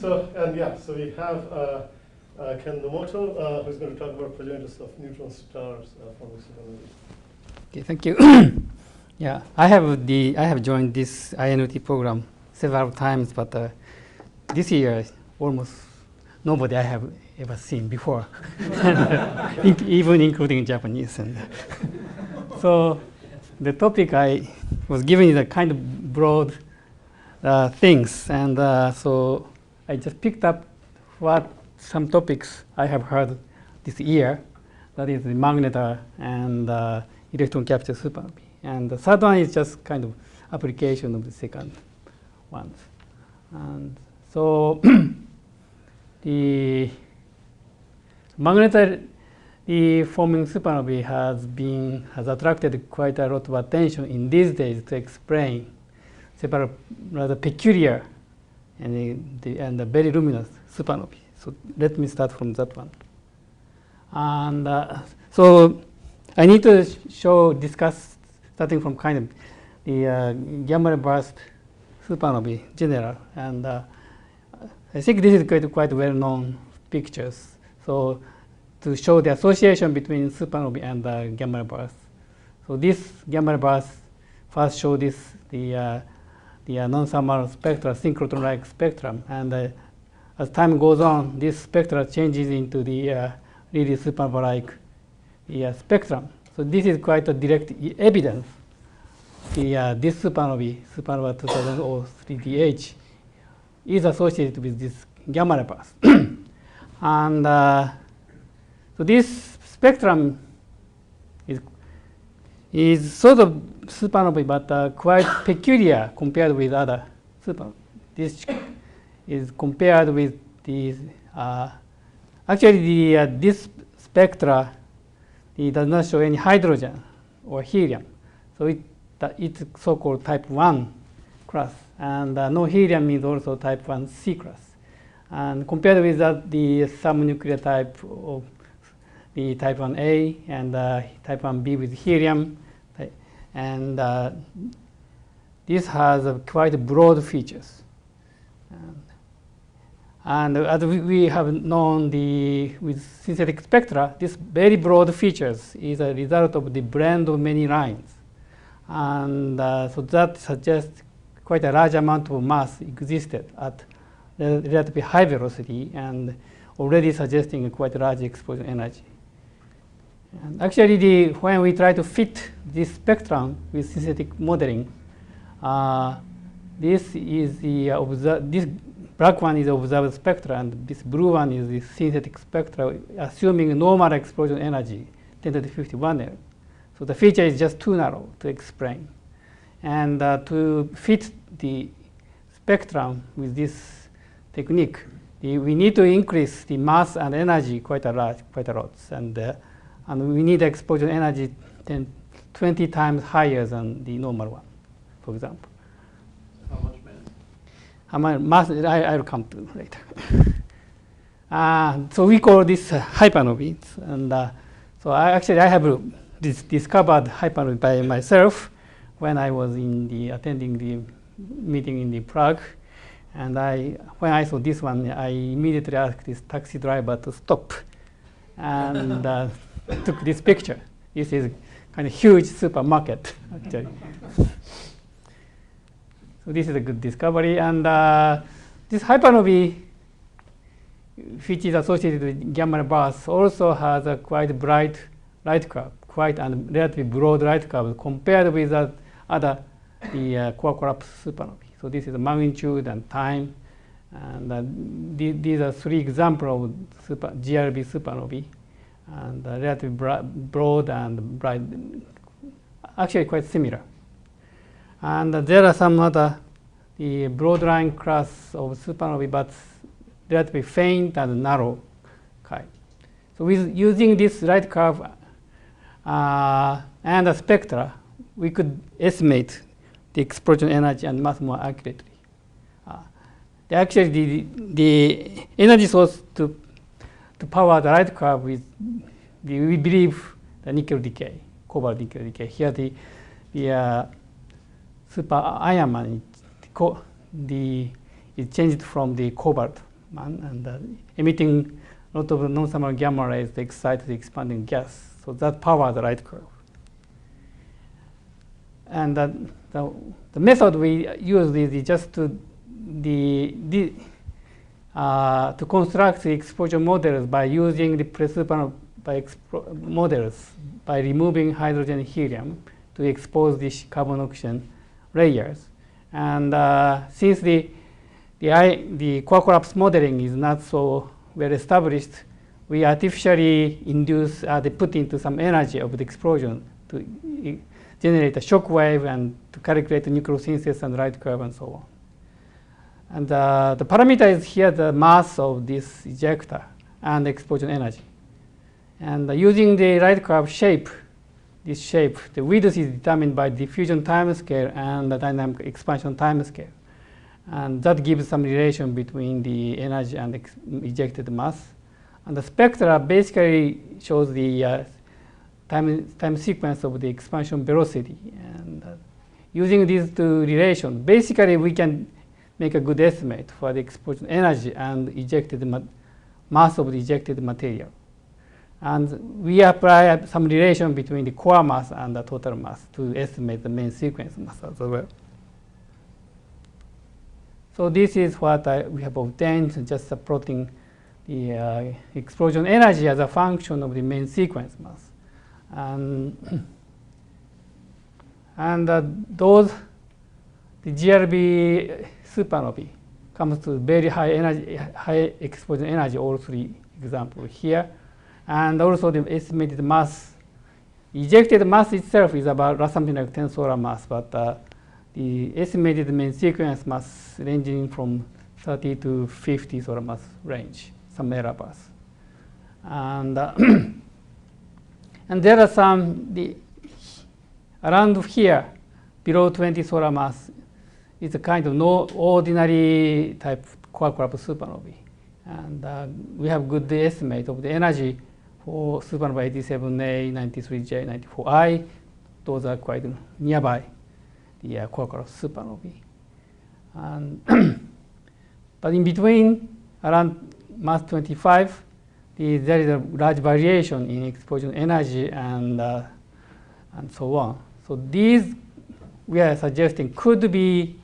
So we have Ken Nomoto, who's going to talk about progenitors of neutron stars forming supernovae. Okay, thank you. Yeah, I have joined this INT program several times, but this year almost nobody I have ever seen before, even including Japanese. And so the topic I was given is a kind of broad things, and so I just picked up some topics I have heard this year. That is the Magnetar and Electron Capture supernovae. And the third one is just kind of application of the second ones. And so the Magnetar, the forming supernovae has attracted quite a lot of attention in these days to explain several rather peculiar and very luminous supernovae. So let me start from that one. And so I need to discuss starting from kind of the gamma burst supernovae general. And I think this is quite well-known pictures. So to show the association between supernovae and gamma burst. So this gamma burst first show the non-thermal spectra, synchrotron-like spectrum, and as time goes on, this spectra changes into the really supernova-like spectrum. So this is quite a direct evidence. This supernova 2003DH, is associated with this gamma burst. And so this spectrum is sort of supernovae, but quite peculiar compared with other supernovae. This is compared with these. Actually, this spectra does not show any hydrogen or helium, so it's so-called type 1 class, and no helium is also type 1C class. And compared with that, the thermonuclear type of the type 1A and type 1B with helium, and this has quite broad features. And as we have known with synthetic spectra, this very broad features is a result of the blend of many lines. And so that suggests quite a large amount of mass existed at relatively high velocity and already suggesting a quite large explosion energy. And actually, when we try to fit this spectrum with synthetic modeling, this black one is observed spectra, and this blue one is the synthetic spectra, assuming normal explosion energy, 10 to the 51. So the feature is just too narrow to explain. And to fit the spectrum with this technique, we need to increase the mass and energy quite a lot. And we need explosion energy 20 times higher than the normal one, for example. How much mass? How much mass? I'll come to later. So we call this hypernovae. And so I have discovered hypernovae by myself when I was attending the meeting in the Prague. And when I saw this one, I immediately asked this taxi driver to stop and took this picture. This is kind of huge supermarket, actually. So this is a good discovery. And this hypernovae, which is associated with gamma bursts, also has a quite bright light curve, quite a relatively broad light curve compared with the core collapse supernovae. So this is the magnitude and time. And these are three examples of GRB supernovae, and relatively broad and bright, actually quite similar. And there are some other broad line class of supernovae, but relatively faint and narrow kind. So with using this light curve and a spectra, we could estimate the explosion energy and mass more accurately. Actually, the energy source to power the light curve is, we believe, the nickel decay, cobalt nickel decay. Here, the super Ironman, the is changed from the cobalt, and emitting a lot of non-thermal gamma rays to excite the expanding gas. So that powers the light curve. And the method we use is just to construct the exposure models by using the Presupernova models by removing hydrogen and helium to expose the carbon oxygen layers. And since the core collapse modeling is not so well established, we artificially induce put into some energy of the explosion to generate a shock wave and to calculate the nucleosynthesis and light curve and so on. And the parameter is here the mass of this ejector and explosion energy. And using the light curve shape, this shape, the width is determined by diffusion timescale and the dynamic expansion timescale. And that gives some relation between the energy and ejected mass. And the spectra basically shows the time sequence of the expansion velocity. And using these two relations, basically we can make a good estimate for the explosion energy and ejected mass of the ejected material. And we apply some relation between the core mass and the total mass to estimate the main sequence mass as well. So this is what we have obtained, just plotting the explosion energy as a function of the main sequence mass. And those, the GRB supernovae comes to very high energy, high explosion energy, all three examples here. And also the estimated mass, ejected mass itself is about something like 10 solar mass, but the estimated main sequence mass ranging from 30 to 50 solar mass range, some error bars. And, and there are some, around here, below 20 solar mass, is a kind of no ordinary type core collapse supernovae. And we have good estimate of the energy for supernova 87A, 93J, 94I. Those are quite nearby the core collapse supernovae. And but in between, around mass 25, there is a large variation in explosion energy and so on. So these we are suggesting could be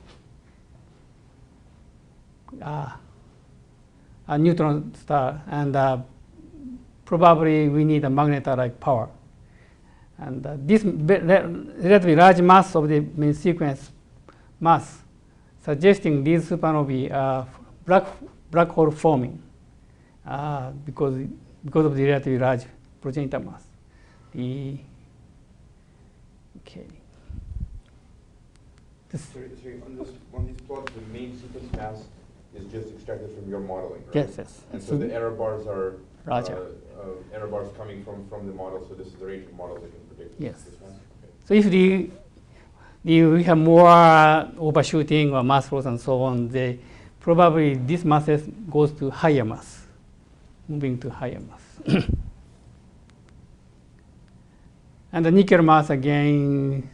a neutron star, and probably we need a magnetar-like power. And this relatively large mass of the main sequence mass, suggesting these supernovae are black hole forming because of the relatively large progenitor mass. Okay. Sorry, on these plots, the main sequence mass is just extracted from your modeling, right? Yes, yes. And so the error bars are larger. Error bars coming from the model, so this is the range of models that can predict Yes. this mass? Okay. So if we have more overshooting or mass loss and so on, probably this masses goes to higher mass, moving to higher mass. And the nickel mass, again,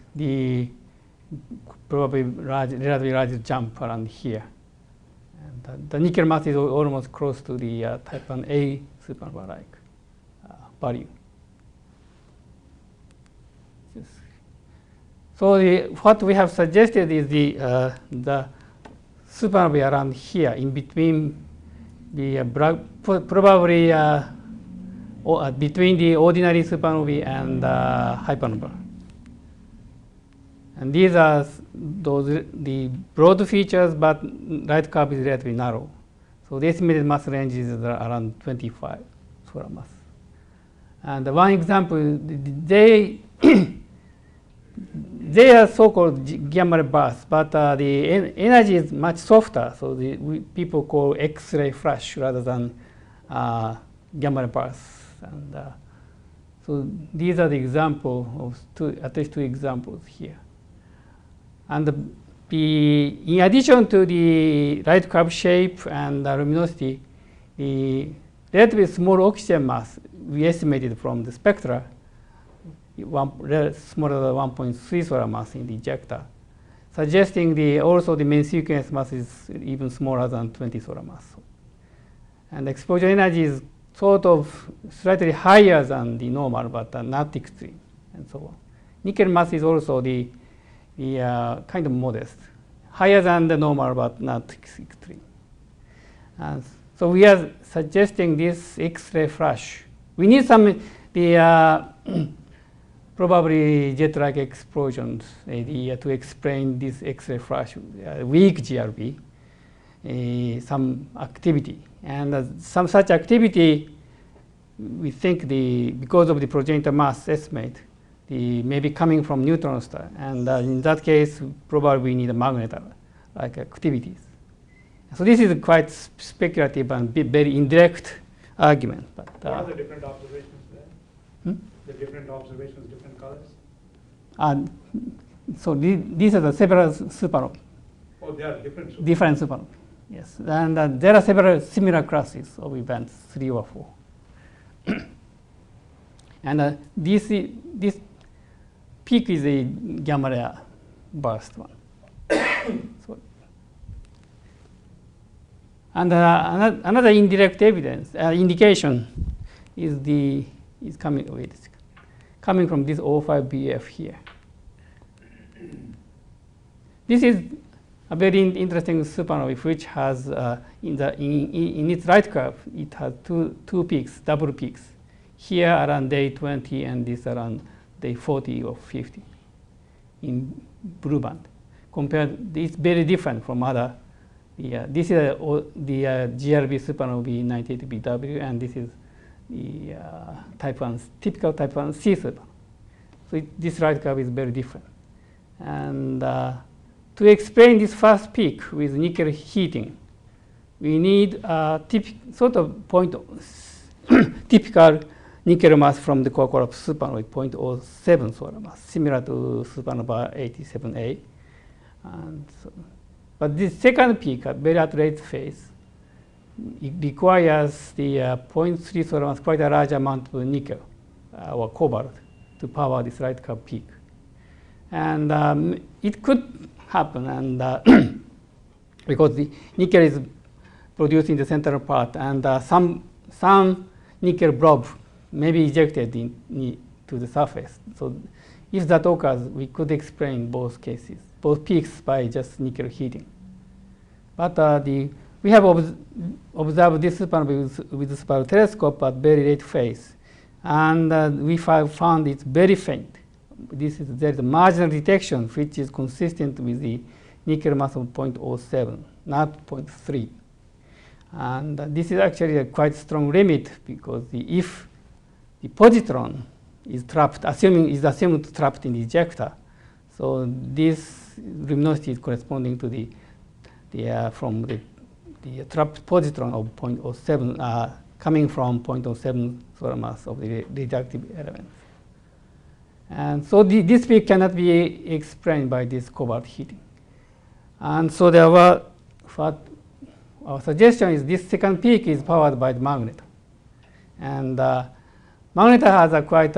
probably relatively large jump around here. And the nickel mass is almost close to the type 1A supernova-like value. So what we have suggested is the supernova around here, in between the probably between the ordinary supernovae and hypernova. And these are the broad features, but light curve is relatively narrow. So the estimated mass range is around 25 solar mass. And one example, they are so-called gamma ray bursts, but the energy is much softer. So people call X-ray flash rather than gamma ray bursts. And so these are the example of at least two examples here. And in addition to the light curve shape and the luminosity, the relatively small oxygen mass we estimated from the spectra, smaller than 1.3 solar mass in the ejector, suggesting also the main sequence mass is even smaller than 20 solar mass. And exposure energy is sort of slightly higher than the normal, but not extreme, and so on. Nickel mass is also the kind of modest, higher than the normal, but not extreme. And so we are suggesting this X-ray flash. We need some probably jet-like explosions to explain this X-ray flash, weak GRB, some activity. And some such activity, we think because of the progenitor mass estimate, maybe coming from neutron star. And in that case, probably we need a Magnetar-like activities. So this is quite speculative and very indirect argument. But, what are the different observations there? The different observations, different colors? So these are the several supernovae. Oh, they are different supernovae. Different supernovae, yes. And there are several similar classes of events, 3 or 4. And this peak is a gamma ray burst one. So, and another indirect evidence, indication is coming from this O5BF here. This is a very interesting supernova which has in its right curve it has two peaks, double peaks. Here around day 20 and this around day 40 or 50 in blue band. Compared, it's very different from other. This is the GRB supernovae 98BW, and this is the type 1, typical type 1 C supernova. So this right curve is very different. And to explain this first peak with nickel heating, we need a sort of typical nickel mass from the core collapse supernova, 0.07 solar mass, similar to supernova 87A. And so, but this second peak, very at late phase, it requires the 0.3 solar mass, quite a large amount of nickel or cobalt to power this right curve peak. And it could happen, and because the nickel is produced in the central part, and some nickel blob may be ejected to the surface. So if that occurs, we could explain both cases, both peaks by just nickel heating. But we have observed this supernova with the spiral telescope at very late phase, and we found it's very faint. There's a marginal detection which is consistent with the nickel mass of 0.07, not 0.3. And this is actually a quite strong limit, because if the positron is trapped, is assumed trapped in the ejector, so this luminosity is corresponding to the trapped positron of 0.07 coming from 0.07 solar mass of the radioactive elements. And so this peak cannot be explained by this cobalt heating. And so our suggestion is this second peak is powered by the Magnetar. And Magnetar has a quite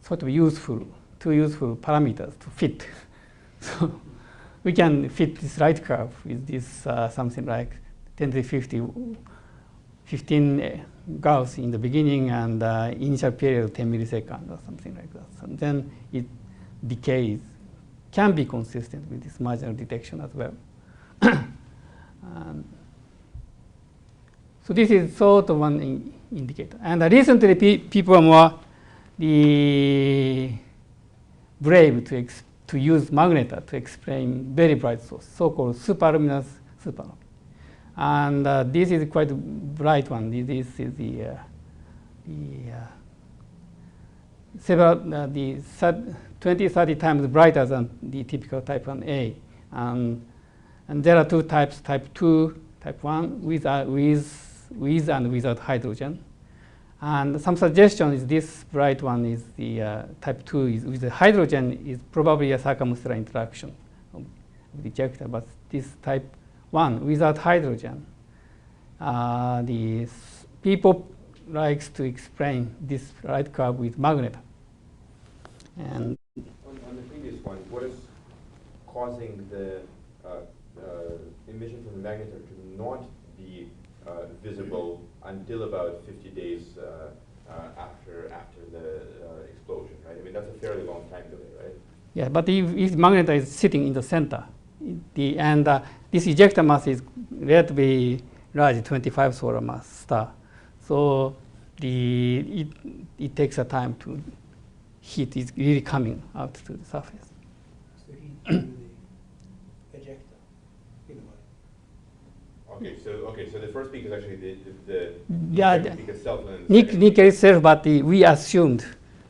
sort of two useful parameters to fit. So we can fit this right curve with this something like 10 to the 15 Gauss in the beginning, and initial period 10 milliseconds or something like that. And then it decays, can be consistent with this marginal detection as well. So this is sort of one indicator. And recently people are more brave to use Magnetar to explain very bright source, so-called superluminous supernova. And this is quite a bright one. This is the 20, 30 times brighter than the typical type 1A. And there are two types, type 2, type 1, with and without hydrogen. And some suggestion is this bright one is the type 2 is with the hydrogen is probably a circumstellar interaction of the ejector, but this type 1 without hydrogen, the people likes to explain this right curve with Magnetar. And causing the emission from the magnetar to not be visible until about 50 days after the explosion, right? I mean, that's a fairly long time delay, right? Yeah, but if magnetar is sitting in the center, this ejector mass is relatively large, 25 solar mass star. So it takes a time to heat is really coming out to the surface. So heat through the ejector, in a way. Okay, so the first peak is actually the Yeah, second peak itself. And then the second nickel peak. itself, but we assumed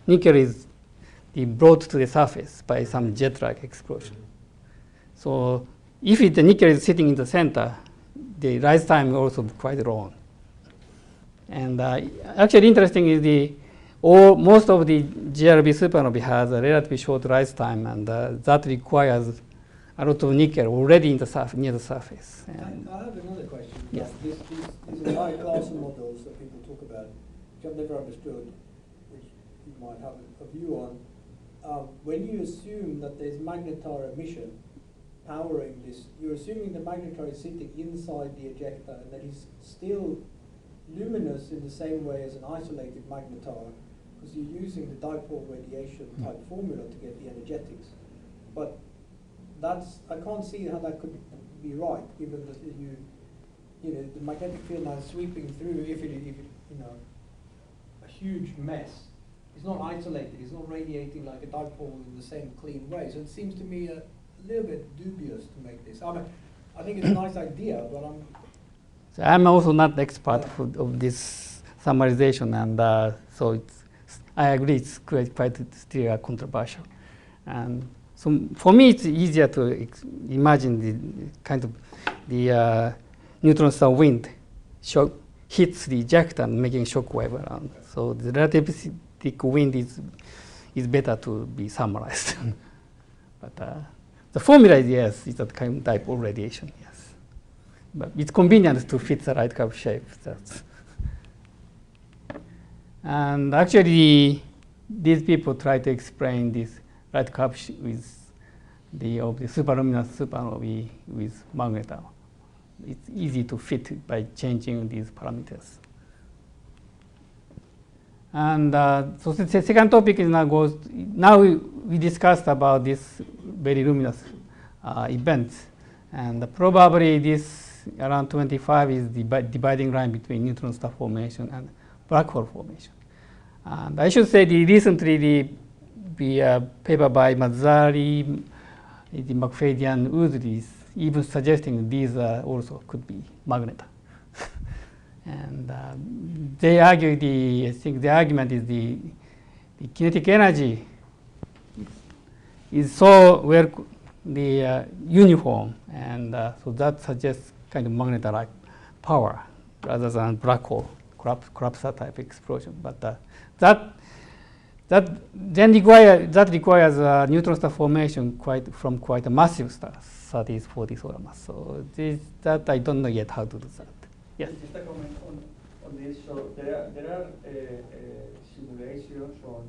nickel is brought to the surface by some jet-like explosion. So if the nickel is sitting in the center, the rise time is also quite long. And actually interesting is most of the GRB supernovae has a relatively short rise time, and that requires a lot of nickel already in the near the surface. And I have another question. Yes. These are high-class models that people talk about, which I've never understood, which you might have a view on. When you assume that there's magnetar emission powering this, you're assuming the magnetar is sitting inside the ejector and that it's still luminous in the same way as an isolated magnetar, because you're using the dipole radiation type formula to get the energetics. But I can't see how that could be right, given that the magnetic field now is sweeping through. If it a huge mess, it's not isolated. It's not radiating like a dipole in the same clean way. So it seems to me a little bit dubious to make this. I think it's a nice idea, but I'm also not expert of this summarization, and so I agree it's quite still controversial. And so for me, it's easier to imagine the kind of the neutron star wind shock hits the ejector and making shock wave around. So the relativistic wind is better to be summarized. But the formula is yes, it's a kind of dipole radiation, yes. But it's convenient to fit the right curve shape. And actually, these people try to explain this right curve with the superluminous supernovae with Magnetar. It's easy to fit by changing these parameters. And so the second topic is now we discussed about this very luminous events, and probably this around 25 is the dividing line between neutron star formation and black hole formation. And I should say recently the paper by Mazzari, the McFadyen, Wood is even suggesting these also could be magnetar. And they argue I think the argument is the kinetic energy is so uniform, and so that suggests kind of magnetar-like power rather than black hole collapsar type explosion. But that requires neutron star formation from quite a massive star, 30, 40 solar mass. So that I don't know yet how to do that. Yes. Just a comment on this. So there are simulations on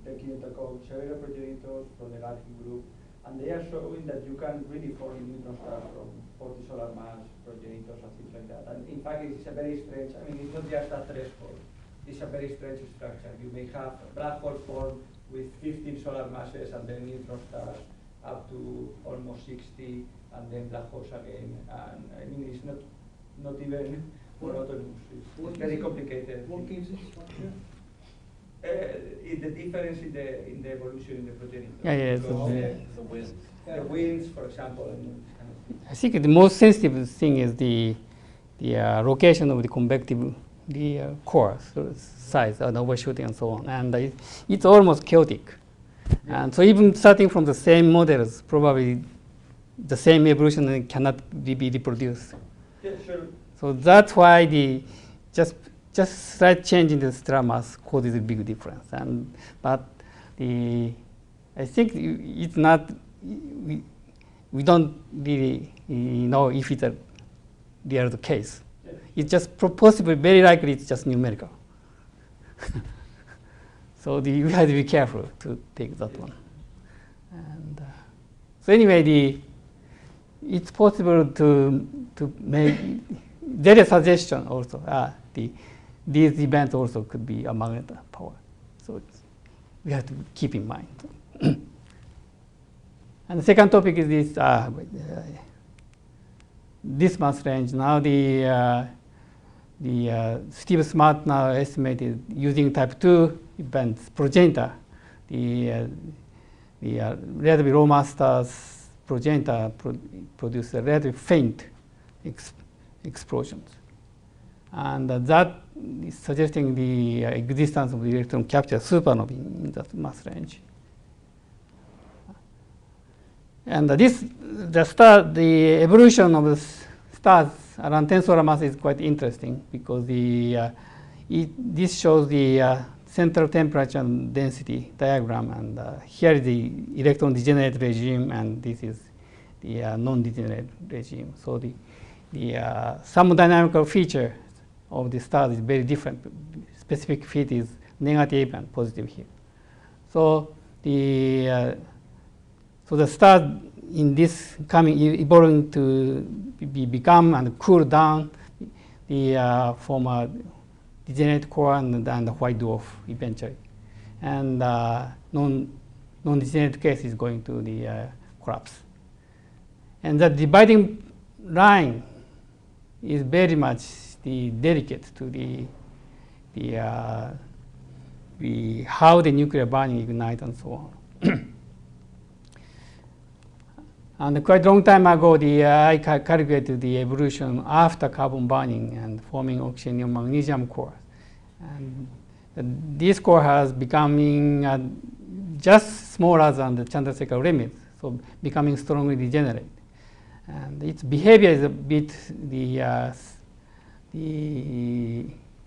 taking into account several progenitors from the Larkin group, and they are showing that you can really form neutron stars from 40 solar mass progenitors and things like that. And in fact, it's a very strange. It's not just a threshold. It's a very strange structure. You may have a black hole form with 15 solar masses, and then neutron stars up to almost 60, and then black holes again. And it's not even monotonous. It's very complicated. What gives it structure? The difference in the evolution in the progenitor. The winds. The winds, for example. And kind of things. I think the most sensitive thing is the location of the convective core, so size and overshooting and so on, and it's almost chaotic. Yeah. And so even starting from the same models, probably the same evolution cannot be reproduced. Yeah, sure. So that's why just slight change in the stellar mass causes a big difference. But I think it's not. We don't really know if it's the case. Yeah. It's just possibly, very likely, it's just numerical. So you have to be careful to take that one. And So anyway, it's possible to make, there is a suggestion also, these events also could be a magnet power. So we have to keep in mind. And the second topic is this mass range. Now Steve Smart now estimated using type 2 events, progenitor, the relatively low mass stars progenitor produce a relatively faint explosions. And that is suggesting the existence of the electron capture supernovae in that mass range. And the evolution of the stars around 10 solar mass is quite interesting because this shows the central temperature and density diagram, and here is the electron degenerate regime, and this is the non-degenerate regime. So the thermodynamical feature of the stars is very different. Specific fit is negative and positive here. So the stars in this evolving to become and cool down, form a degenerate core and the white dwarf eventually, and non-degenerate case is going to the collapse. And the dividing line is very much delicate to how the nuclear burning ignite and so on. And quite a long time ago, I calculated the evolution after carbon burning and forming oxygen magnesium core. And this core has becoming just smaller than the Chandrasekhar limit, so becoming strongly degenerate. And its behavior is a bit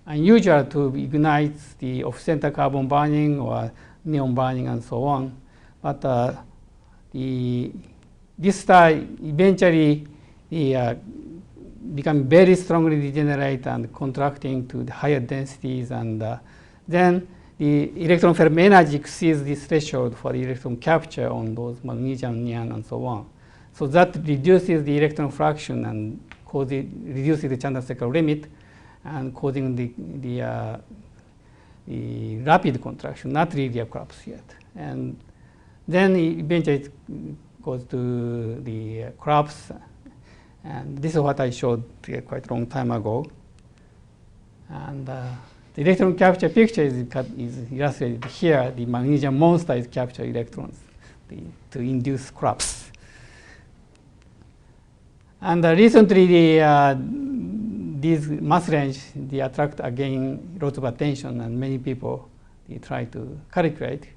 unusual to ignite the off-center carbon burning or neon burning and so on. But this star eventually become very strongly degenerate and contracting to the higher densities, and then the electron film energy exceeds this threshold for the electron capture on those magnesium, neon, and so on. So that reduces the electron fraction and reduces the Chandrasekhar limit and causing the rapid contraction, not really a collapse yet. And then eventually it goes to the collapse. And this is what I showed quite a long time ago. And the electron capture picture is illustrated here. The magnesium monster is capture electrons to induce collapse. And recently, these mass range, they attract again lots of attention, and many people try to calculate.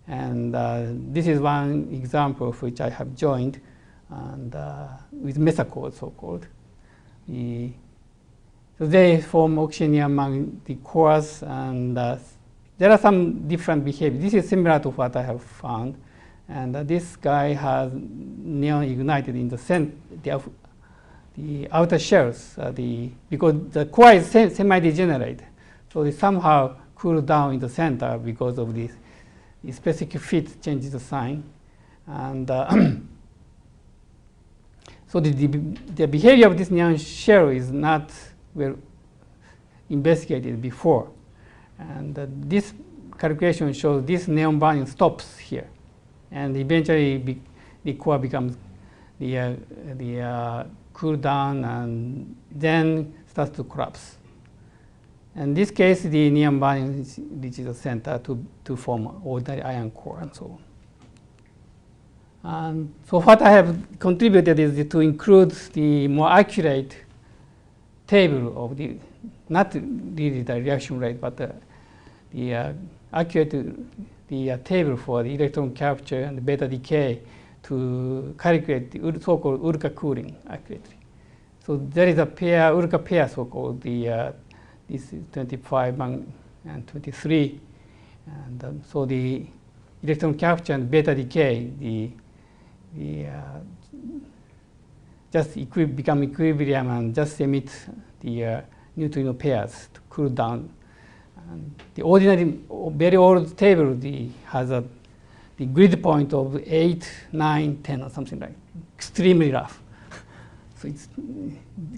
And this is one example of which I have joined, and with mesocode, so-called. So they form oxygen among the cores, and there are some different behavior. This is similar to what I have found. And this guy has neon ignited in the center, the outer shells, because the core is semi-degenerate. So they somehow cool down in the center because of this. The specific fit changes the sign. And so the behavior of this neon shell is not well investigated before. And this calculation shows this neon burning stops here. And eventually the core becomes the cool down and then starts to collapse. In this case, the neon burning reaches the center to form ordinary iron core and so on. And so what I have contributed is to include the more accurate table of not really the reaction rate, but the accurate table for the electron capture and the beta decay to calculate the so-called Ulka cooling accurately. So there is a pair, Ulka pair, so-called this is 25 and 23, and so the electron capture and beta decay, just become equilibrium and just emit the neutrino pairs to cool down. And the ordinary, very old table has the grid point of 8, 9, 10, or something like extremely rough. So it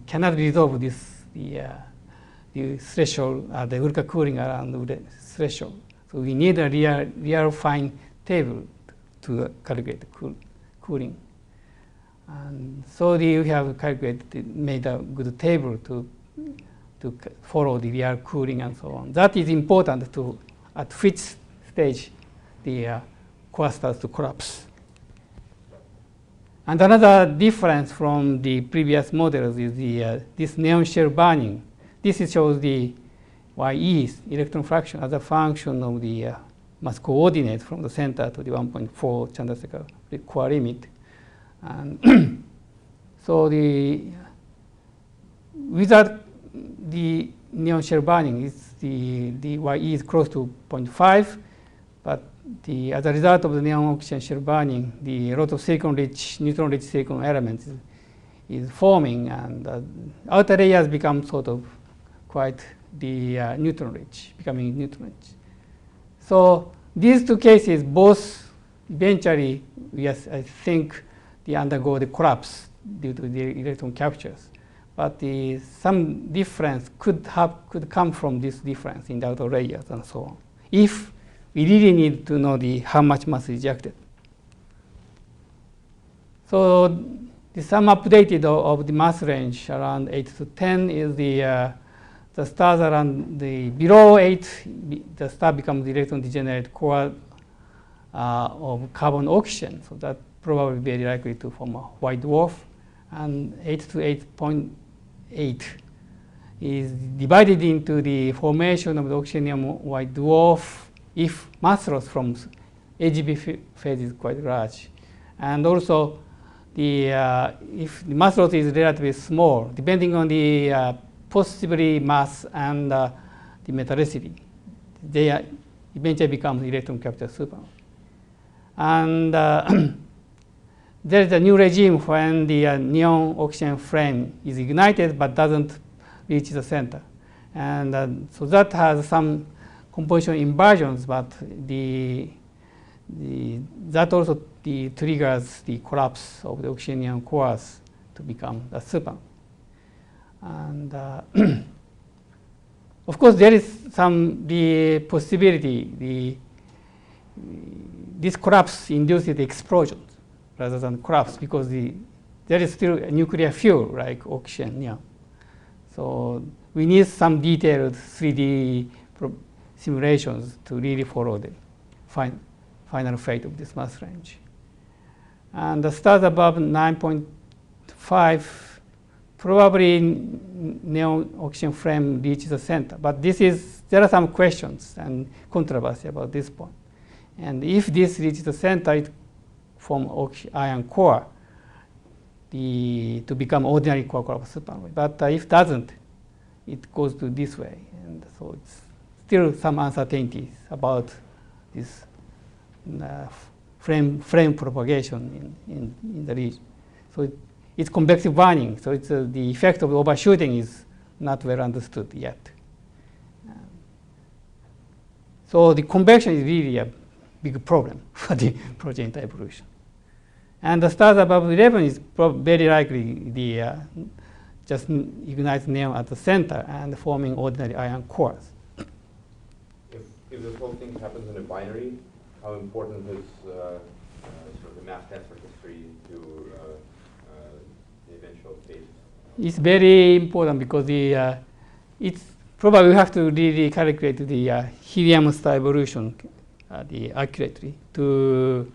cannot resolve this the threshold, the Ulka cooling around the threshold. So we need a real fine table to calculate the cooling. And so we have made a good table to follow the real cooling and so on. That is important to at which stage the core starts to collapse. And another difference from the previous models is this neon shell burning. This shows the YE, electron fraction, as a function of the mass coordinate from the center to the 1.4 Chandrasekhar core limit. And so without the neon shell burning, the YE is close to 0.5, but as a result of the neon oxygen shell burning, the lot of silicon-rich, neutron-rich silicon elements is forming, and outer layers become sort of quite neutron-rich, becoming neutron-rich. So these two cases, both eventually, yes, I think they undergo the collapse due to the electron captures. But some difference could come from this difference in the outer layers and so on, if we really need to know how much mass is ejected. So some updated of the mass range around 8 to 10 is the stars around below 8, the star becomes the electron degenerate core of carbon oxygen. So that probably very likely to form a white dwarf. And 8 to 8.8 is divided into the formation of the oxygen white dwarf if mass loss from AGB phase is quite large. And also, if the mass loss is relatively small, depending on the possibly mass and the metallicity, they eventually become electron capture supernova. And there is a new regime when the neon oxygen flame is ignited but doesn't reach the center. And so that has some composition inversions, but that also triggers the collapse of the oxygen cores to become the supernova. And of course, there is the possibility this collapse induces the explosions rather than collapse, because there is still a nuclear fuel like oxygen neon. So we need some detailed 3D simulations to really follow the final fate of this mass range. And the stars above 9.5, probably neon oxygen flame reaches the center. But there are some questions and controversy about this point. And if this reaches the center, it forms iron core to become ordinary core of supernova. But if it doesn't, it goes to this way. And so it's still some uncertainties about this flame propagation in the region. So it's convective burning. So it's the effect of the overshooting is not well understood yet. So the convection is really a big problem for the progenitor evolution. And the stars above 11 is very likely just ignites neon at the center and forming ordinary iron cores. If this whole thing happens in a binary, how important is sort of the mass transfer history to the eventual fate? It's very important because it's probably we have to really calculate the helium star evolution accurately to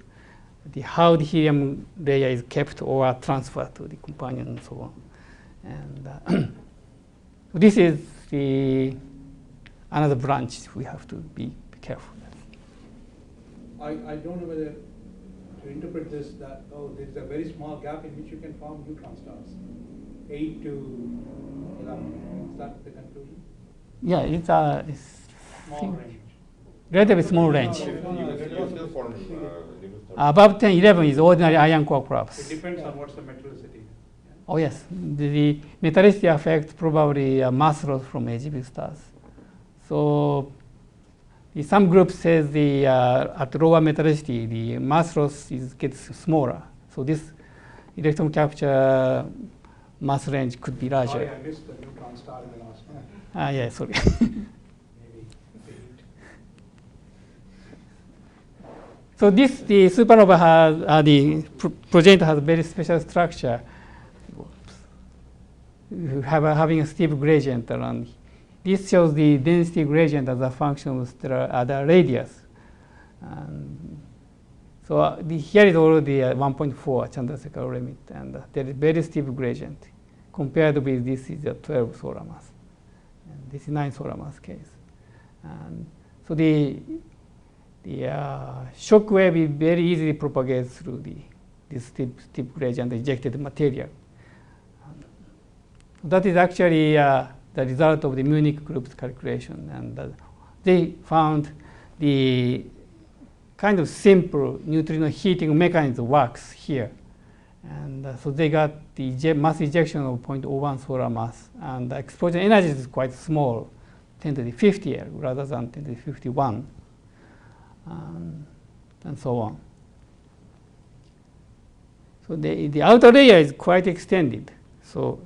how the helium layer is kept or transferred to the companion and so on. And this is another branch we have to be careful. I don't know whether to interpret this that, there's a very small gap in which you can form neutron stars, 8 to 11. Is that the conclusion? Yeah, it's Small range. Relatively small range. You still form Above 10, 11 is ordinary iron core collapse. It depends on what's the metallicity. Oh yes, the metallicity affects probably mass loss from AGB stars. So some group says at lower metallicity, the mass loss gets smaller. So this electron capture mass range could be larger. Sorry, I missed the neutron star in the last one. Yeah, sorry. Maybe a bit. So the supernova has, the progenitor has a very special structure, having a steep gradient around. This shows the density gradient as a function of the radius. So here is already 1.4 Chandrasekhar limit, and there is very steep gradient compared with this is a 12 solar mass. And this is 9 solar mass case. And so the shock wave very easily propagates through this steep gradient ejected material. That is actually the result of the Munich group's calculation, and they found the kind of simple neutrino heating mechanism works here. And so they got the mass ejection of 0.01 solar mass, and the explosion energy is quite small, 10 to the 50 rather than 10 to the 51, and so on. So the outer layer is quite extended. So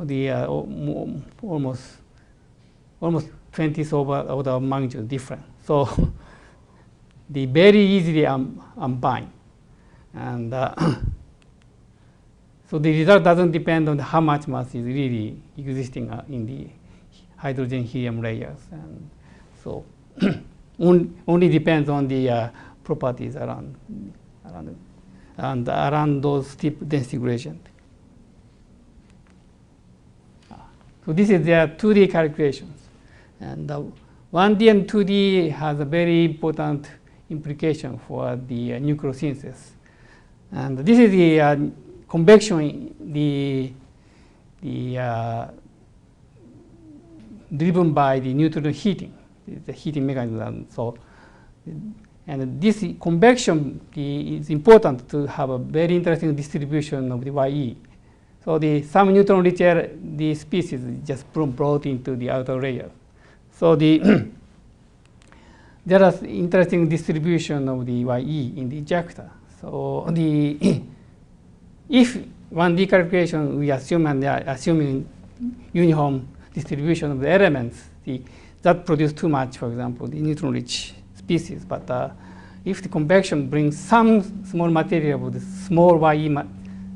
the almost 20th order of magnitude different. So they very easily unbind. And so the result doesn't depend on how much mass is really existing in the hydrogen helium layers. And so only depends on the properties around those steep density gradient. So this is their 2D calculations. And 1D and 2D has a very important implication for the nucleosynthesis. And this is the convection, driven by the neutron heating, the heating mechanism. So, and this convection is important to have a very interesting distribution of the YE. So some neutron-rich the species just brought into the outer layer. So there is interesting distribution of the YE in the ejector. So if 1D calculation we assume and assuming uniform distribution of the elements, that produce too much, for example, the neutron-rich species. But if the convection brings some small material with small YE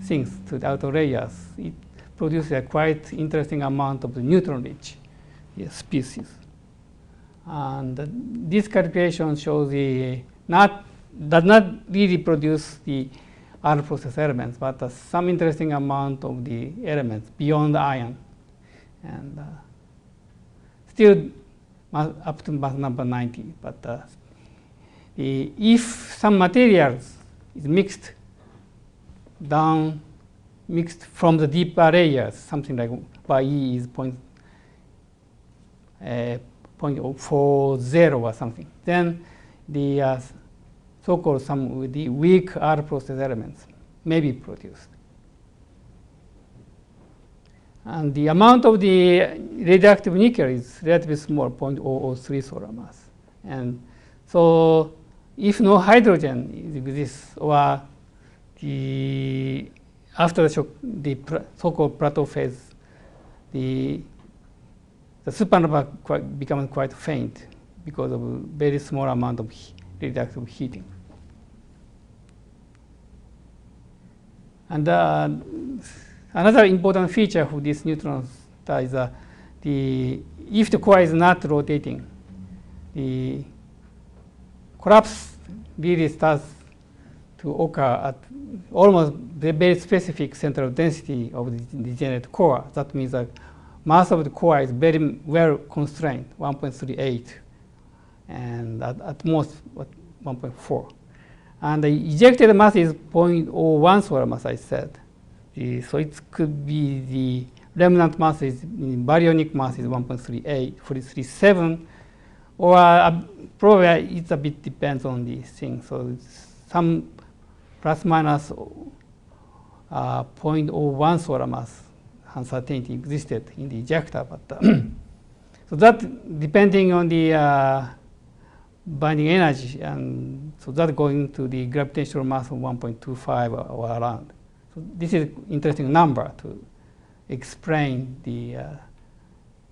things to the outer layers, it produces a quite interesting amount of the neutron-rich species. And this calculation shows does not really produce the R process elements, but some interesting amount of the elements beyond the ion. And still up to mass number 90. But if some materials is mixed from the deeper layers, something like YE is 0.40 or something, then the so-called some with the weak R process elements may be produced. And the amount of the radioactive nickel is relatively small, 0.003 solar mass. And so if no hydrogen exists, or after the shock, the so-called plateau phase, the supernova becomes quite faint because of a very small amount of radioactive heating. And another important feature of this neutron star is if the core is not rotating, the collapse really starts to occur at almost the very specific center of density of the degenerate core. That means that mass of the core is very well constrained, 1.38, and at most 1.4. And the ejected mass is 0.01 solar mass, I said. So it could be the remnant mass is baryonic mass is 1.38, 437, or probably it a bit depends on the thing. So some plus minus 0.01 solar mass uncertainty existed in the ejector, but So that depending on the binding energy, and so that going to the gravitational mass of 1.25 or around. So this is interesting number to explain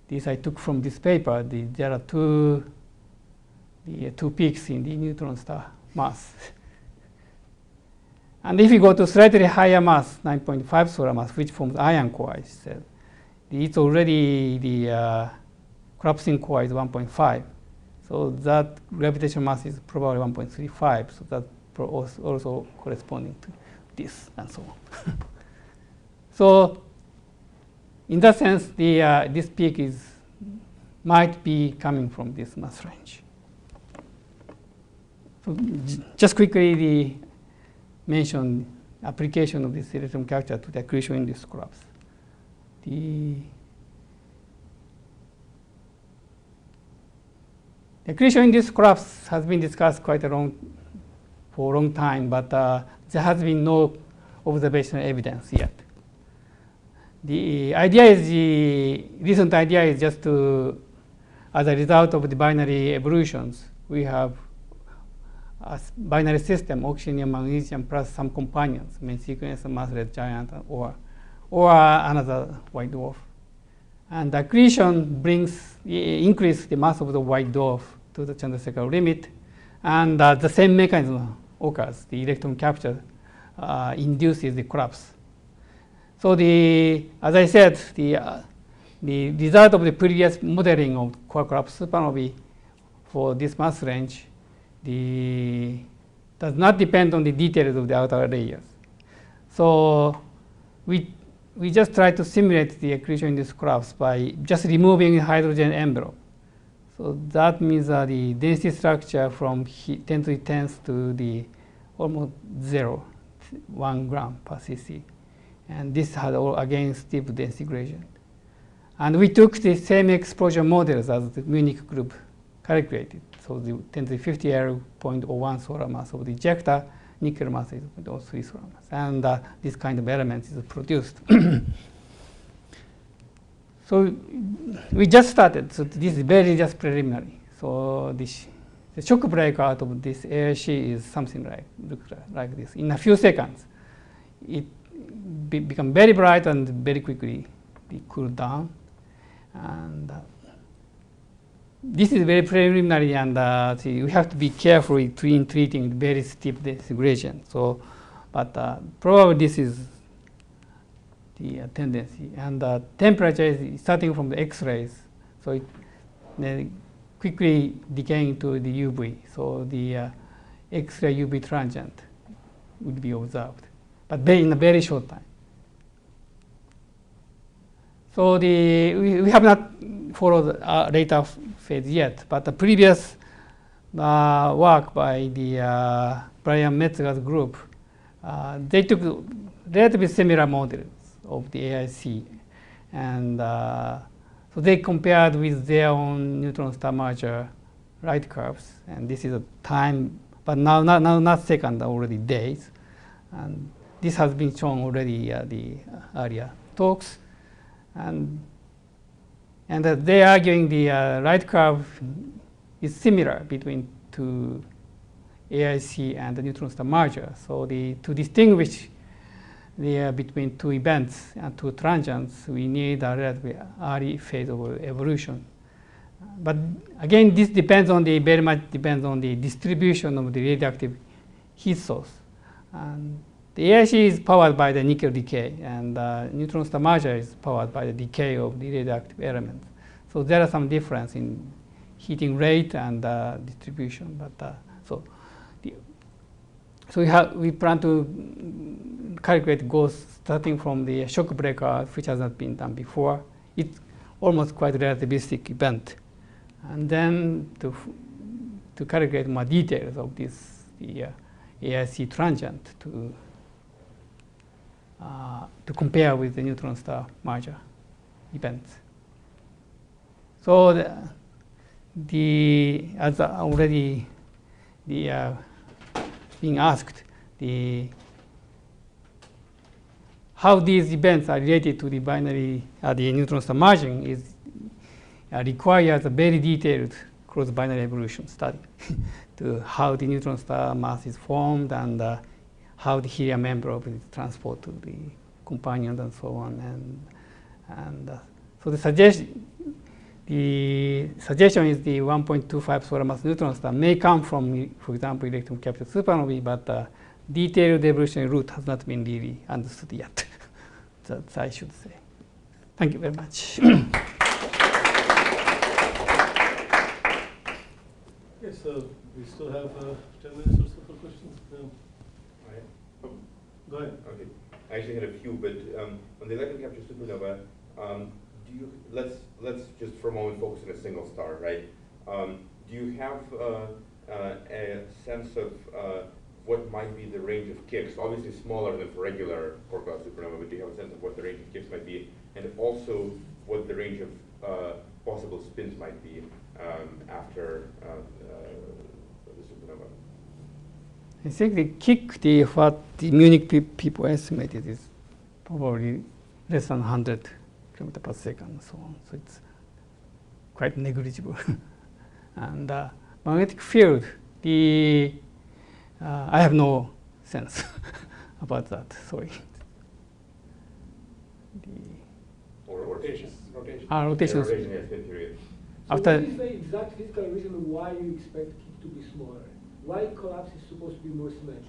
this I took from this paper. There are two peaks in the neutron star mass. And if you go to slightly higher mass, 9.5 solar mass, which forms iron core, I said, it's already the collapsing core is 1.5. So that gravitational mass is probably 1.35. So that also corresponding to this and so on. So in that sense, this peak might be coming from this mass range. So just quickly mention application of this electron capture to the accretion index collapse. The accretion index collapse has been discussed for a long time, but there has been no observational evidence yet. The recent idea is just to, as a result of the binary evolutions, we have a binary system, oxygen and magnesium plus some companions, main sequence, massless giant, or another white dwarf. And the accretion increase the mass of the white dwarf to the Chandrasekhar limit, and the same mechanism occurs. The electron capture induces the collapse. So as I said, the result of the previous modeling of core collapse supernovae for this mass range does not depend on the details of the outer layers. So we just try to simulate the accretion in this collapse by just removing hydrogen envelope. So that means the density structure from 10 to the 10th to the almost 1 gram per cc. And this had again steep density gradient. And we took the same exposure models as the Munich group calculated. So the 10 to the 50 0.01 solar mass of the ejector, nickel mass is 0.03 solar mass. And this kind of element is produced. So we just started. So this is very just preliminary. So the shock breakout of this AIC is something like this. In a few seconds, it become very bright and very quickly be cooled down. And this is very preliminary, and we have to be careful in treating very steep gradient. So, but probably this is the tendency. And the temperature is starting from the X-rays, so it quickly decaying to the UV. So the X-ray UV transient would be observed, but in a very short time. So we have not followed the later phase yet, but the previous work by the Brian Metzger's group, they took relatively similar models of the AIC, and so they compared with their own neutron star merger light curves, and this is a time, but now not second, already days, and this has been shown already the earlier talks. And they are arguing the light curve is similar between two AIC and the neutron star merger. So to distinguish between two events and two transients, we need a relatively early phase of evolution. But again, this very much depends on the distribution of the radioactive heat source. And the AIC is powered by the nickel decay, and neutron star merger is powered by the decay of the radioactive elements. So there are some difference in heating rate and distribution. But so we plan to calculate ghosts starting from the shock breakout, which has not been done before. It's almost quite a relativistic event, and then to calculate more details of the AIC transient to compare with the neutron star merger events. So as already being asked, how these events are related to the binary, the neutron star merging is requires a very detailed cross-binary evolution study to how the neutron star mass is formed and how the helium envelope is transported to the companions and so on. So the suggestion is the 1.25 solar mass neutron star may come from, for example, electron capture supernovae, but detailed evolutionary route has not been really understood yet. That's I should say. Thank you very much. Okay, so we still have 10 minutes or so for questions. Go ahead. Okay. I actually had a few, but on the electron capture supernova, let's just for a moment focus on a single star, right? Do you have a sense of what might be the range of kicks? Obviously smaller than for regular core-class supernova, but do you have a sense of what the range of kicks might be, and also what the range of possible spins might be after the supernova? I think the kick, what the Munich people estimated is probably less than 100 kilometers per second and so on. So it's quite negligible. And magnetic field, I have no sense about that. Sorry. Or rotation. Rotation. Rotation. Rotation, yes, spin period. So After what is the exact physical reason why you expect kick to be smaller? Why collapse is supposed to be more symmetric?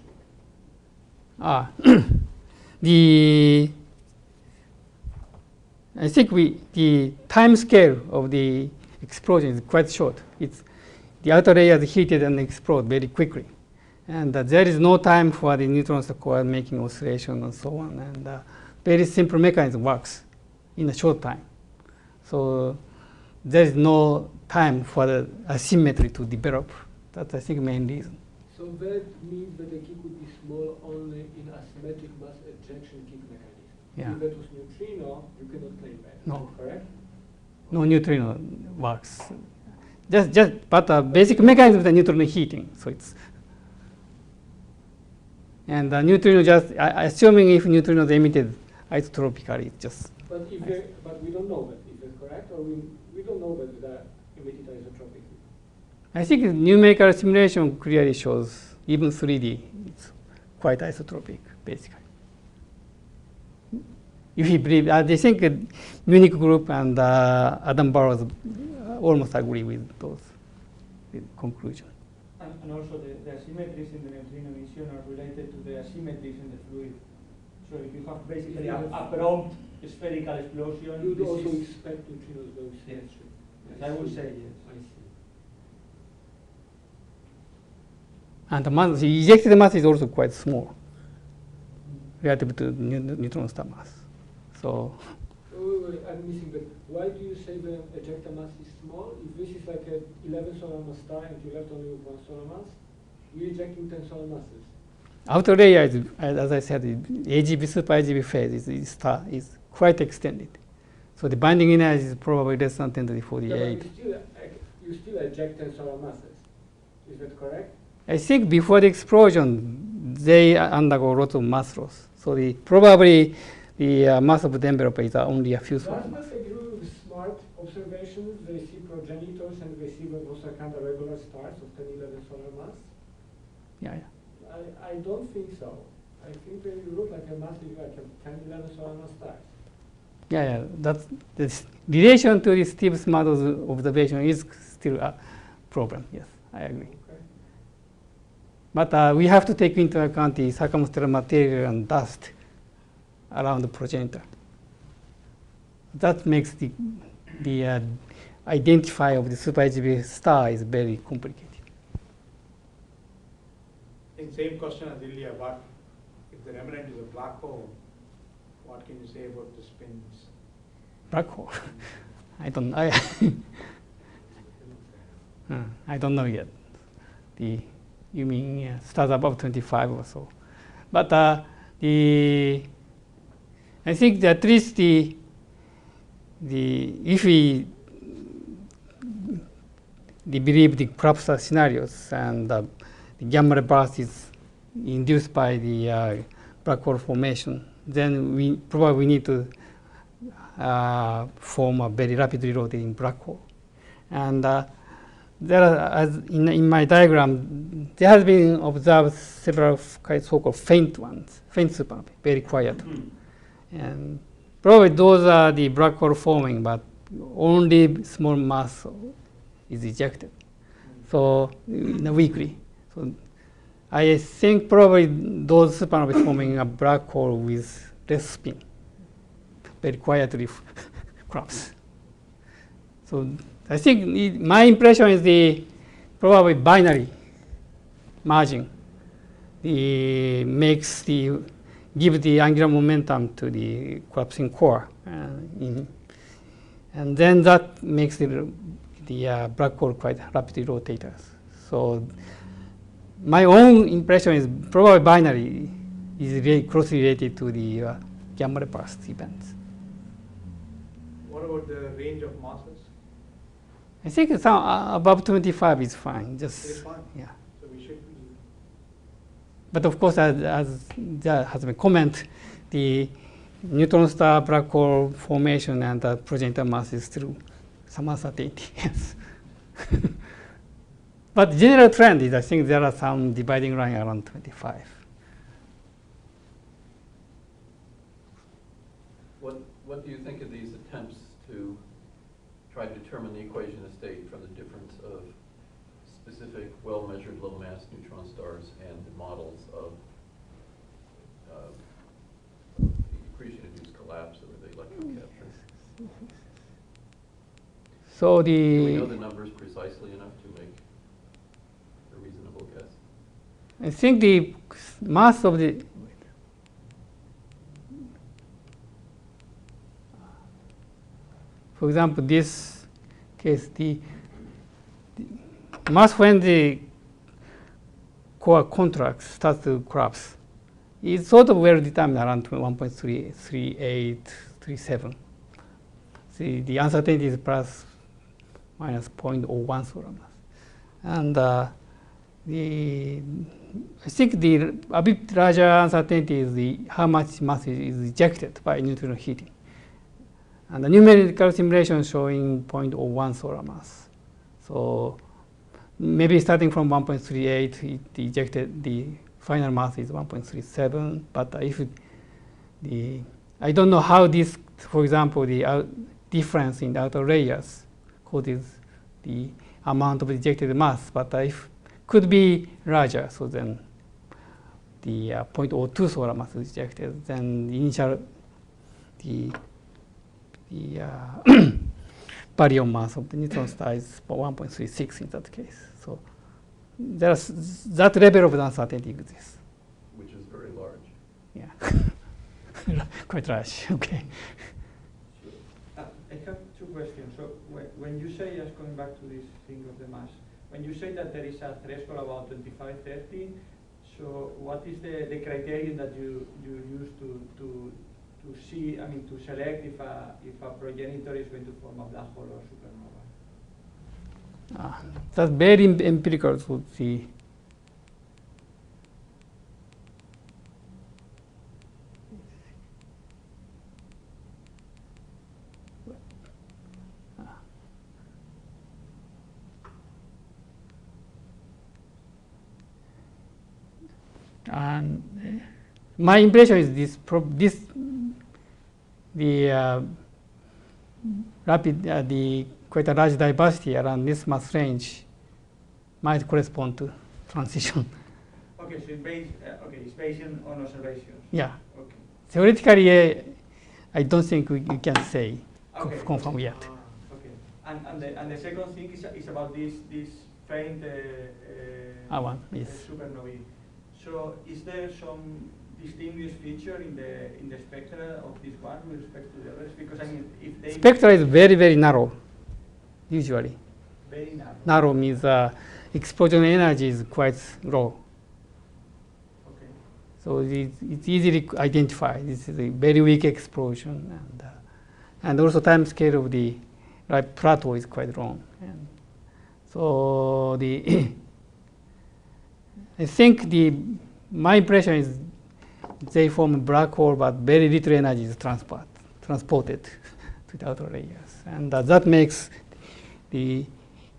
I think the time scale of the explosion is quite short. The outer layer is heated and explode very quickly. And there is no time for the neutron core making oscillation and so on. And very simple mechanism works in a short time. So there is no time for the asymmetry to develop. That's, I think, the main reason. So that means that the kick would be small only in asymmetric mass ejection kick mechanism. Yeah. If that was neutrino, you cannot claim that. No. Correct? No neutrino works. But basic mechanism is the neutrino heating. So it's and neutrino just assuming if neutrino is emitted isotropically, it's just. But we don't know that. Is that correct? Or we don't know whether they are emitted isotropically. I think numerical simulation clearly shows even 3D it's quite isotropic, basically. If you believe, I think Munich group and Adam Burrows almost agree with those conclusions. And also the asymmetries in the neutrino emission are related to the asymmetries in the fluid. So if you have basically a prompt spherical explosion, You would also expect neutrinos going symmetric. Yes, I would say yes. I see. And the ejected mass is also quite small relative to neutron star mass. So Wait, I'm missing that. Why do you say the ejecta mass is small? If this is like a 11 solar mass star and you left only with 1 solar mass, you're ejecting 10 solar masses. outer layer is, as I said, AGB super AGB phase is quite extended. So the binding energy is probably less than 10 to the 48. Yeah, but you still eject 10 solar masses. Is that correct? I think before the explosion, they undergo lots of mass loss. So probably the mass of the envelope is only a few solar Does masses. that agree with smart observations? They see progenitors and they see those are kind of regular stars of 10, 11 solar mass? Yeah. I don't think so. I think they look like a massive, like a 10, 11 solar mass stars. Yeah. That's this relation to the Steve Smart's observation is still a problem. Yes, I agree. Okay. But we have to take into account the circumstellar material and dust around the progenitor. That makes the identify of the super IGB star is very complicated. I think same question as earlier, what if the remnant is a black hole, what can you say about the spins? Black hole. I don't. I don't know yet. You mean stars above 25 or so? But I think that at least if we believe the collapse scenarios and the gamma burst is induced by the black hole formation, then we probably need to form a very rapidly rotating black hole And there are, as in my diagram, there has been observed several so-called faint ones, faint supernovae, very quiet. And probably those are the black hole forming, but only small mass is ejected. So weakly. So I think probably those supernovae forming a black hole with less spin, very quietly collapse. So I think my impression is the probably binary margin gives the angular momentum to the collapsing core, and then that makes the black hole quite rapidly rotators. So my own impression is probably binary is really closely related to the gamma ray burst events. What about the range of masses? I think it's above 25 is fine. It's fine. Yeah. So we should be. But of course, as there has been comment, the neutron star black hole formation and the progenitor mass is still some uncertainty. Yes. But the general trend is I think there are some dividing line around 25. What do you think of these attempts to try to determine the equation of state from the difference of specific well-measured low-mass neutron stars and the models of accretion-induced collapse or the electron capture? So Do we know the numbers precisely enough to make a reasonable guess? I think the mass of the for example, this case, the mass when the core contracts starts to collapse is sort of well determined around 1.3837. See, the uncertainty is plus minus 0.01 solar mass. And I think a bit larger uncertainty is how much mass is ejected by neutron heating. And the numerical simulation showing 0.01 solar mass. So maybe starting from 1.38, the final mass is 1.37. But if I don't know how this, for example, the difference in the outer layers causes the amount of ejected mass. But if could be larger, so then the 0.02 solar mass is ejected. Then the initial the baryon mass of the neutron star is 1.36 in that case. So there's that level of uncertainty exists. Which is very large. Yeah, quite large. Okay. I have two questions. So when you say, just going back to this thing of the mass, when you say that there is a threshold about 25, 30, so what is the criterion that you use to see, I mean, to select if a progenitor is going to form a black hole or supernova? That's very empirical to see. And my impression is the quite a large diversity around this mass range might correspond to transition. Okay, so it's based on observations. Yeah. Okay. Theoretically, I don't think we can say confirm yet. Okay. And the second thing is about this faint one, yes. supernovae. So is there some distinguished feature in the spectra of this one with respect to the others? Because I mean, if they spectra is very, very narrow, usually. Very narrow. Narrow means explosion energy is quite low. Okay. So it's easily identified. This is a very weak explosion, and also time scale of the plateau is quite long. And so I think my impression is they form a black hole, but very little energy is transported to the outer layers, and that makes the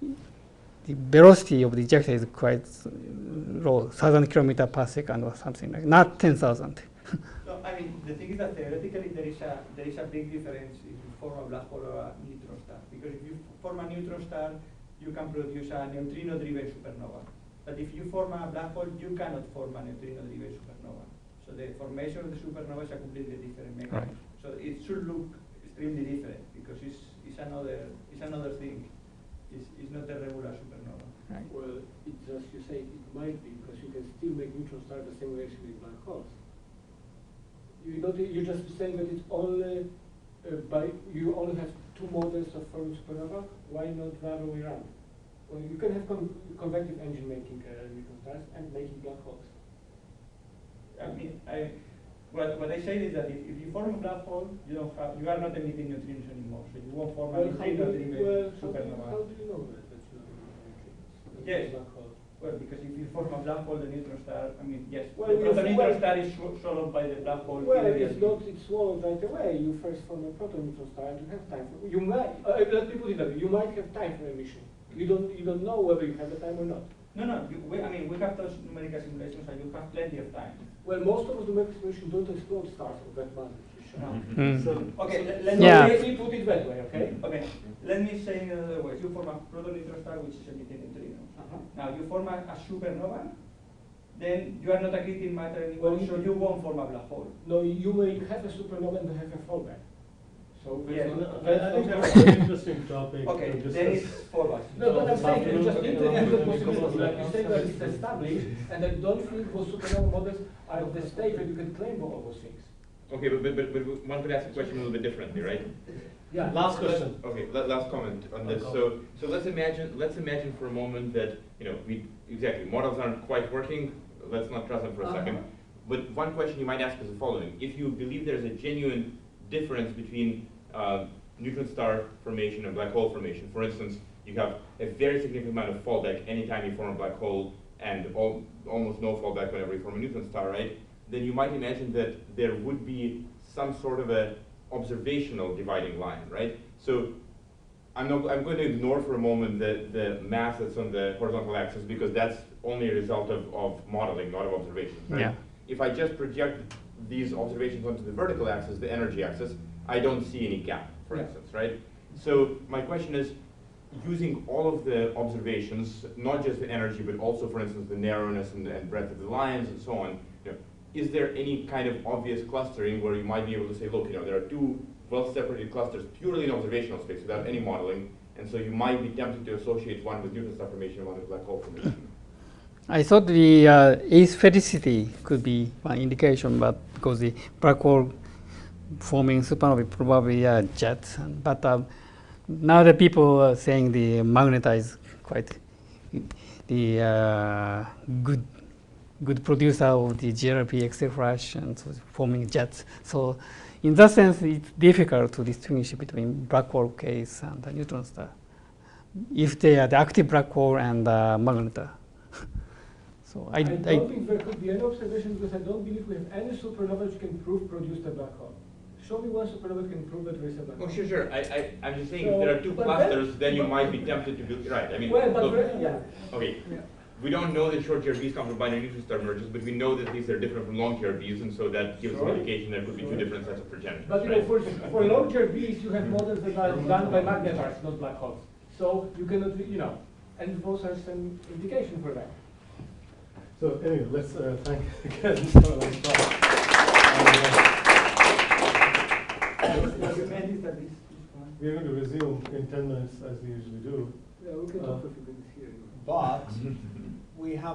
the velocity of the ejector is quite low, 1,000 kilometers per second or something like, not 10,000. No, I mean, the thing is that theoretically there is a big difference if you form a black hole or a neutron star. Because if you form a neutron star, you can produce a neutrino-driven supernova. But if you form a black hole, you cannot form a neutrino-driven supernova. So the formation of the supernova is a completely different mechanism. Right. So it should look extremely different because it's another thing. It's not a regular supernova. Right. Well, it's as you say, it might be, because you can still make neutron stars the same way as with black holes. You're just saying that it's only you only have two models of forming supernova. Why not the other way around? Well, you can have convective engine making neutron stars and making black holes. I mean, what I say is that if you form a black hole, you are not emitting neutrinos anymore, so you won't form a neutrino-driven supernova. How do you know that you're not emitting neutrinos? Yes. Black hole. Well, because if you form a black hole, the neutron star, I mean, yes, Well, the proton-neutron well- star is swallowed by the black hole. Well, immediately. it's swallowed right away. You first form a proton neutron star and you have time for, you might, let me put it that way, you might have time for emission. You don't know whether you have the time or not. No, we have those numerical simulations and you have plenty of time. Well, most of the numerical simulations don't explode stars of that magnitude. No. Mm. So, Okay, let Yeah. Let me put it that way, okay? Okay, let me say in another way. You form a proton-neutron star which is emitting neutrinos. Now you form a supernova, then you are not accreting matter anymore, Well, so you won't form a black hole. No, you may have a supernova and have a fallback. So Yeah. I think that's a very interesting topic Okay, to then discuss. it's forward. No, but I'm saying you just Okay. need the possibility. Like you say that it's established, and I don't think those supernova models are at the stage where you can claim all those things. Okay, but one could ask the question a little bit differently, right? Yeah. Last question. Okay, last comment on this. So let's imagine for a moment that models aren't quite working. Let's not trust them for a second. But one question you might ask is the following: if you believe there's a genuine difference between neutron star formation and black hole formation, for instance, you have a very significant amount of fallback anytime you form a black hole, and almost no fallback whenever you form a neutron star, right? Then you might imagine that there would be some sort of a observational dividing line, right? So I'm going to ignore for a moment the mass that's on the horizontal axis because that's only a result of modeling, not of observations, right? Yeah. If I just project these observations onto the vertical axis, the energy axis, I don't see any gap, for instance, right? So my question is, using all of the observations, not just the energy, but also, for instance, the narrowness and breadth of the lines and so on, is there any kind of obvious clustering where you might be able to say, look, there are two well-separated clusters purely in observational space without any modeling, and so you might be tempted to associate one with neutron star formation and one with black hole formation? I thought the asphericity could be one indication, but because the black hole forming supernovae probably jets. But now the people are saying the Magnetar is quite the good producer of the GLP X-ray flash and so forming jets. So in that sense, it's difficult to distinguish between black hole case and the neutron star if they are the active black hole and Magnetar. So I don't think there could be any observation because I don't believe we have any supernova which can produce a black hole. Show me one supernova that can prove that there is a black hole. Oh, sure. I'm just saying, So, if there are two but clusters, then you might be tempted to be right. I mean, Well, but look, yeah. okay. Yeah. We don't know that short GRBs come from binary neutron star mergers, but we know that these are different from long GRBs, and so that gives an indication there could be two different sets of progenitors. But right? for long GRBs, you have models that are done by magnetars, not black holes. So you cannot, and those are some indication for that. So anyway, let's thank again for a nice talk. We're going to resume in 10 minutes as we usually do. Yeah, we can talk for a few minutes here. But we have